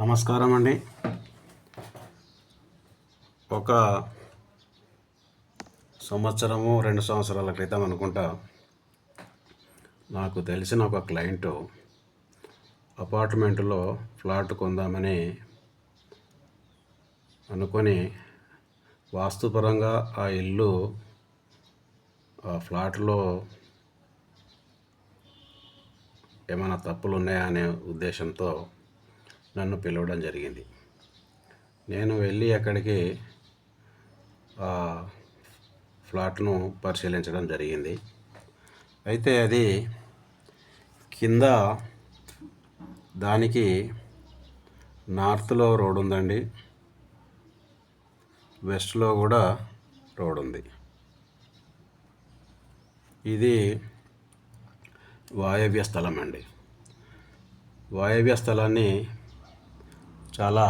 నమస్కారం అండి. ఒక సంవత్సరము 2 సంవత్సరాల క్రితం అనుకుంటా నాకు తెలిసిన ఒక క్లయింటు అపార్ట్మెంటులో ఫ్లాట్ కొందామని అనుకొని వాస్తుపరంగా ఆ ఇల్లు ఆ ఫ్లాట్లో ఏమైనా తప్పులు ఉన్నాయా అనే ఉద్దేశంతో నన్ను పిలవడం జరిగింది. నేను వెళ్ళి అక్కడికి ఆ ఫ్లాట్ను పరిశీలించడం జరిగింది. అయితే అది కింద దానికి నార్త్లో రోడ్ ఉందండి, వెస్ట్లో కూడా రోడ్ ఉంది. ఇది వాయవ్య స్థలం అండి. వాయవ్య స్థలాన్ని చాలా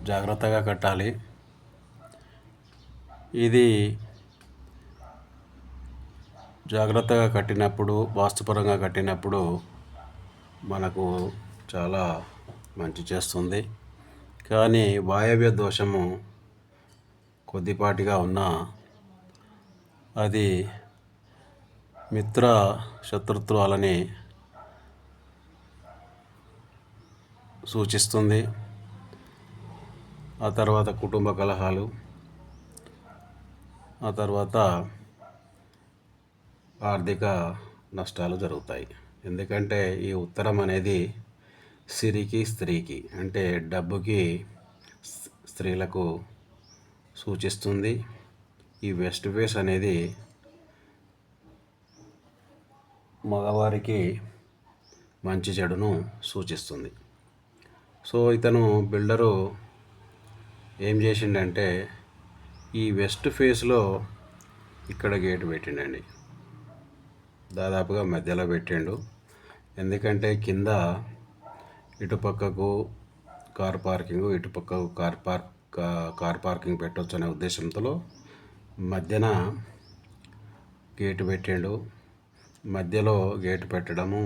జాగ్రత్తగా కట్టాలి. ఇది జాగ్రత్తగా కట్టినప్పుడు, వాస్తుపరంగా కట్టినప్పుడు మనకు చాలా మంచి చేస్తుంది. కానీ వాయవ్య దోషము కొద్దిపాటిగా ఉన్నా అది మిత్ర శత్రుత్వాలని సూచిస్తుంది. ఆ తర్వాత కుటుంబ కలహాలు, ఆ తర్వాత ఆర్థిక నష్టాలు జరుగుతాయి. ఎందుకంటే ఈ ఉత్తరం అనేది సిరికి స్త్రీకి, అంటే డబ్బుకి, స్త్రీలకు సూచిస్తుంది. ఈ వెస్ట్ ఫేస్ అనేది మగవారికి మంచి చెడును సూచిస్తుంది. సో ఇతను బిల్డరు ఏం చేసిండంటే ఈ వెస్ట్ ఫేస్లో ఇక్కడ గేటు పెట్టిండండి. దాదాపుగా మధ్యలో పెట్టిండు. ఎందుకంటే కింద ఇటుపక్కకు కార్ పార్కింగ్, ఇటుపక్కకు కార్ పార్కింగ్ పెట్టవచ్చు అనే ఉద్దేశంతో మధ్యన గేటు పెట్టిండు. మధ్యలో గేటు పెట్టడము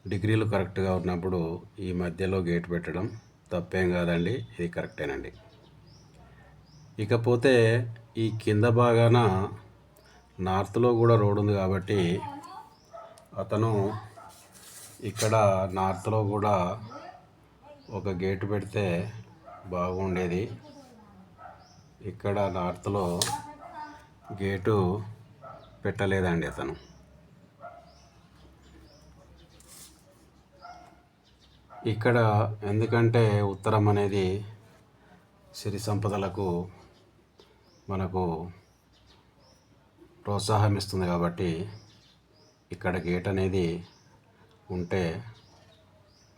డిగ్రీలు కరెక్ట్గా ఉన్నప్పుడు ఈ మధ్యలో గేటు పెట్టడం తప్పేం కాదండి, ఇది కరెక్టేనండి. ఇకపోతే ఈ కింద భాగాన నార్త్లో కూడా రోడ్ ఉంది కాబట్టి అతను ఇక్కడ నార్త్లో కూడా ఒక గేటు పెడితే బాగుండేది. ఇక్కడ నార్త్లో గేటు పెట్టలేదండి అతను. ఇక్కడ ఎందుకంటే ఉత్తరం అనేది సిరి సంపదలకు మనకు ప్రోత్సాహం ఇస్తుంది కాబట్టి ఇక్కడ గేట్ అనేది ఉంటే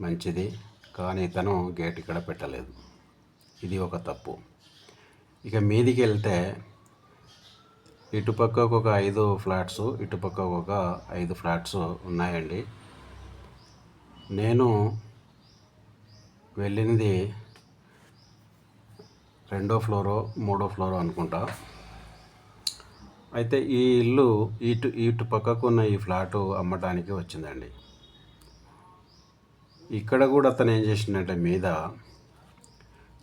మంచిది. కానీ ఇతను గేట్ ఇక్కడ పెట్టలేదు, ఇది ఒక తప్పు. ఇక మీదికి వెళ్తే ఇటుపక్కకు ఒక 5 ఫ్లాట్స్, ఇటుపక్కకు ఒక 5 ఫ్లాట్స్ ఉన్నాయండి. నేను వెళ్ళినది 2వ ఫ్లోరో 3వ ఫ్లోరో అనుకుంటా. అయితే ఈ ఇల్లు ఇటు పక్కకు ఉన్న ఈ ఫ్లాటు అమ్మటానికి వచ్చిందండి. ఇక్కడ కూడా అతను ఏం చేసిందంటే మీద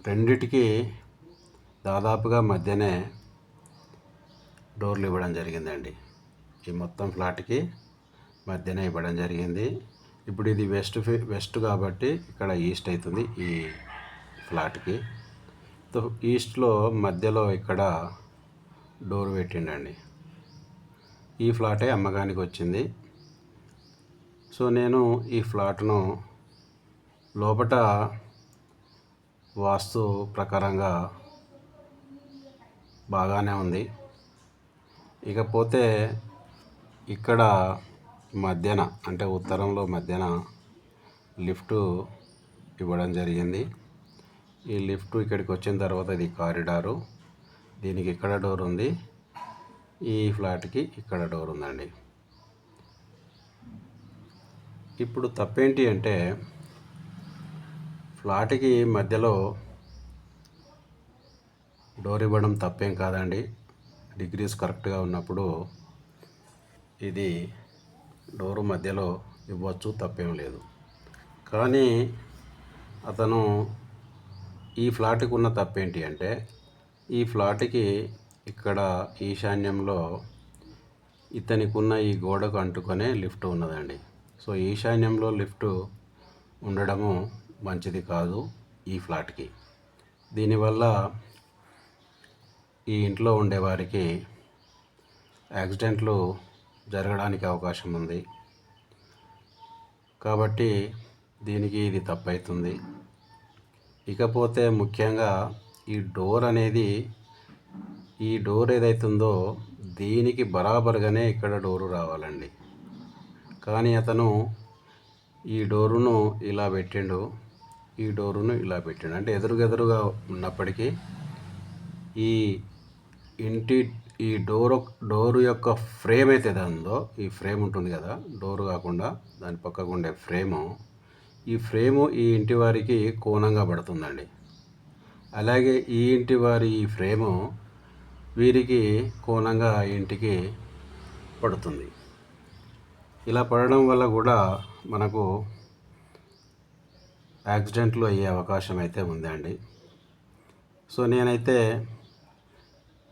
రెండిటికి దాదాపుగా మధ్యనే డోర్లు ఇవ్వడం జరిగిందండి. ఈ మొత్తం ఫ్లాట్కి మధ్యనే ఇవ్వడం జరిగింది. ఇప్పుడు ఇది వెస్ట్ కాబట్టి ఇక్కడ ఈస్ట్ అవుతుంది ఈ ఫ్లాట్కి. ఈస్ట్లో మధ్యలో ఇక్కడ డోర్ పెట్టిండండి. ఈ ఫ్లాటే అమ్మకానికి వచ్చింది. సో నేను ఈ ఫ్లాట్ను లోపట వాస్తు ప్రకారంగా బాగానే ఉంది. ఇకపోతే ఇక్కడ మధ్యన, అంటే ఉత్తరంలో మధ్యన లిఫ్ట్ ఇవ్వడం జరిగింది. ఈ లిఫ్ట్ ఇక్కడికి వచ్చిన తర్వాత ఇది కారిడారు, దీనికి ఇక్కడ డోర్ ఉంది, ఈ ఫ్లాట్కి ఇక్కడ డోర్ ఉందండి. ఇప్పుడు తప్పేంటి అంటే ఫ్లాట్కి మధ్యలో డోర్ ఇవ్వడం తప్పేం కాదండి. డిగ్రీస్ కరెక్ట్గా ఉన్నప్పుడు ఇది డోరు మధ్యలో ఇవ్వచ్చు, తప్పేం లేదు. కానీ అతను ఈ ఫ్లాట్కి ఉన్న తప్పేంటి అంటే, ఈ ఫ్లాట్కి ఇక్కడ ఈశాన్యంలో ఇతనికి ఉన్న ఈ గోడకు అంటుకొనే లిఫ్ట్ ఉన్నదండి. సో ఈశాన్యంలో లిఫ్ట్ ఉండడము మంచిది కాదు ఈ ఫ్లాట్కి. దీనివల్ల ఈ ఇంట్లో ఉండేవారికి యాక్సిడెంట్లు జరగడానికి అవకాశం ఉంది. కాబట్టి దీనికి ఇది తప్పవుతుంది. ఇకపోతే ముఖ్యంగా ఈ డోర్ అనేది, ఈ డోర్ ఏదైతుందో దీనికి బరాబర్గానే ఇక్కడ డోరు రావాలండి. కానీ అతను ఈ డోరును ఇలా పెట్టిండు, ఈ డోరును ఇలా పెట్టిండు. అంటే ఎదురుగా ఉన్నప్పటికీ ఈ ఇంటి ఈ డోరు యొక్క ఫ్రేమ్ అయితే ఉందో, ఈ ఫ్రేమ్ ఉంటుంది కదా, డోరు కాకుండా దాని పక్కకు ఉండే ఫ్రేము, ఈ ఫ్రేము ఈ ఇంటి వారికి కోణంగా పడుతుందండి. అలాగే ఈ ఇంటి వారి ఈ ఫ్రేము వీరికి కోణంగా ఇంటికి పడుతుంది. ఇలా పడడం వల్ల కూడా మనకు యాక్సిడెంట్లు అయ్యే అవకాశం అయితే ఉందండి. సో నేనైతే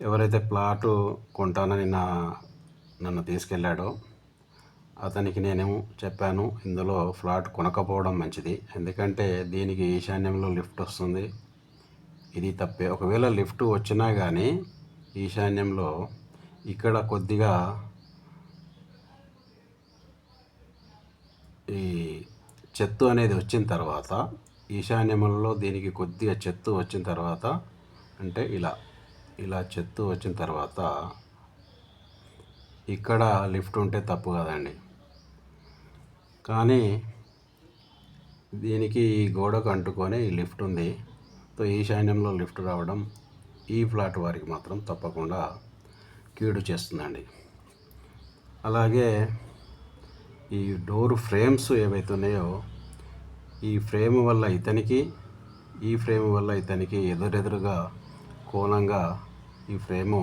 ఎవరైతే ప్లాటు కొంటానని నన్ను తీసుకెళ్ళాడో అతనికి నేను చెప్పాను, ఇందులో ఫ్లాట్ కొనకపోవడం మంచిది. ఎందుకంటే దీనికి ఈశాన్యంలో లిఫ్ట్ వస్తుంది, ఇది తప్పే. ఒకవేళ లిఫ్ట్ వచ్చినా కానీ ఈశాన్యంలో ఇక్కడ కొద్దిగా ఈ చెత్త అనేది వచ్చిన తర్వాత, ఈశాన్యంలో దీనికి కొద్దిగా చెత్త వచ్చిన తర్వాత, అంటే ఇలా చెత్త వచ్చిన తర్వాత ఇక్కడ లిఫ్ట్ ఉంటే తప్పు కదండి. కానీ దీనికి ఈ గోడకు అంటుకొని ఈ లిఫ్ట్ ఉంది. సో ఈశాన్యంలో లిఫ్ట్ రావడం ఈ ఫ్లాట్ వారికి మాత్రం తప్పకుండా కీడు చేస్తుందండి. అలాగే ఈ డోర్ ఫ్రేమ్స్ ఏవైతే ఉన్నాయో, ఈ ఫ్రేమ్ వల్ల ఇతనికి, ఈ ఫ్రేమ్ వల్ల ఇతనికి ఎదురెదురుగా కోణంగా ఈ ఫ్రేము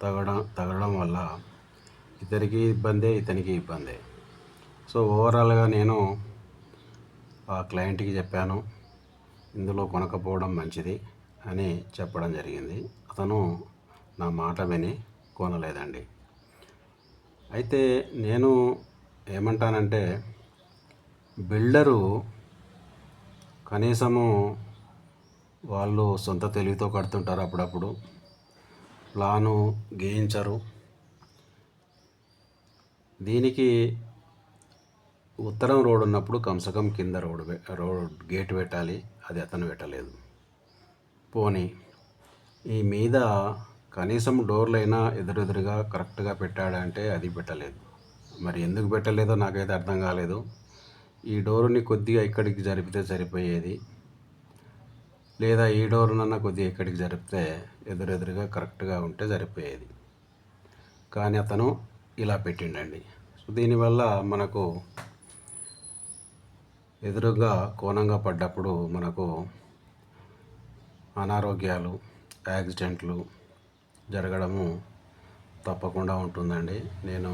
తగలడం వల్ల ఇతనికి ఇబ్బందే, ఇతనికి ఇబ్బందే. సో ఓవరాల్గా నేను ఆ క్లయింట్కి చెప్పాను, ఇందులో కొనకపోవడం మంచిది అని చెప్పడం జరిగింది. అతను నా మాట విని కొనలేదండి. అయితే నేను ఏమంటానంటే, బిల్డరు కనీసము వాళ్ళు సొంత తెలివితో కడుతుంటారు, అప్పుడప్పుడు ప్లాను గీయించరు. దీనికి ఉత్తరం రోడ్ ఉన్నప్పుడు కమ్సకం కింద రోడ్ గేట్ పెట్టాలి, అది అతను పెట్టలేదు. పోనీ ఈ మీద కనీసం డోర్లైనా ఎదురెదురుగా కరెక్ట్గా పెట్టాడంటే అది పెట్టలేదు. మరి ఎందుకు పెట్టలేదో నాకైతే అర్థం కాలేదు. ఈ డోరుని కొద్దిగా ఇక్కడికి జరిపితే సరిపోయేది, లేదా ఈ డోరునన్నా కొద్దిగా ఇక్కడికి జరిపితే ఎదురెదురుగా కరెక్ట్గా ఉంటే సరిపోయేది. కానీ అతను ఇలా పెట్టిండండి. సో దీనివల్ల మనకు ఎదురుగా కోణంగా పడ్డప్పుడు మనకు అనారోగ్యాలు, యాక్సిడెంట్లు జరగడము తప్పకుండా ఉంటుందండి. నేను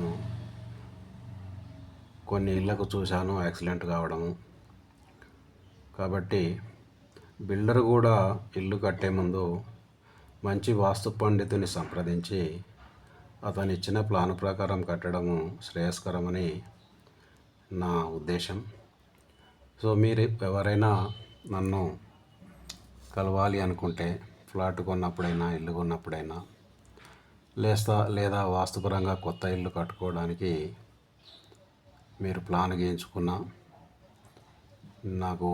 కొన్ని ఇళ్లకు చూశాను యాక్సిడెంట్ కావడము. కాబట్టి బిల్డర్ కూడా ఇల్లు కట్టే ముందు మంచి వాస్తు పండితుని సంప్రదించి అతను ఇచ్చిన ప్లాన్ ప్రకారం కట్టడము శ్రేయస్కరమని నా ఉద్దేశం. సో మీరు ఎవరైనా నన్ను కలవాలి అనుకుంటే, ఫ్లాట్ కొన్నప్పుడైనా, ఇల్లు కొన్నప్పుడైనా, లేదా వాస్తుపరంగా కొత్త ఇల్లు కట్టుకోవడానికి మీరు ప్లాన్ గీయించుకున్నా, నాకు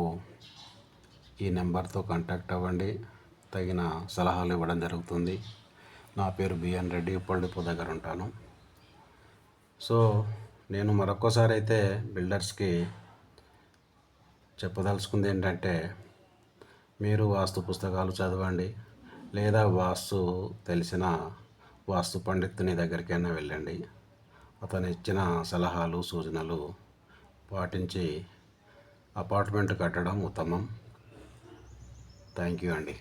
ఈ నెంబర్తో కాంటాక్ట్ అవ్వండి, తగిన సలహాలు ఇవ్వడం జరుగుతుంది. నా పేరు బిఎన్ రెడ్డి, ఉప్పల్ డిపో దగ్గర ఉంటాను. సో నేను మరొక్కసారి అయితే బిల్డర్స్కి చెప్పదలుచుకుంది ఏంటంటే, మీరు వాస్తు పుస్తకాలు చదవండి, లేదా వాస్తు తెలిసిన వాస్తు పండితుని దగ్గరికైనా వెళ్ళండి. అతను ఇచ్చిన సలహాలు, సూచనలు పాటించి అపార్ట్మెంట్ కట్టడం ఉత్తమం. థ్యాంక్ యూ అండి.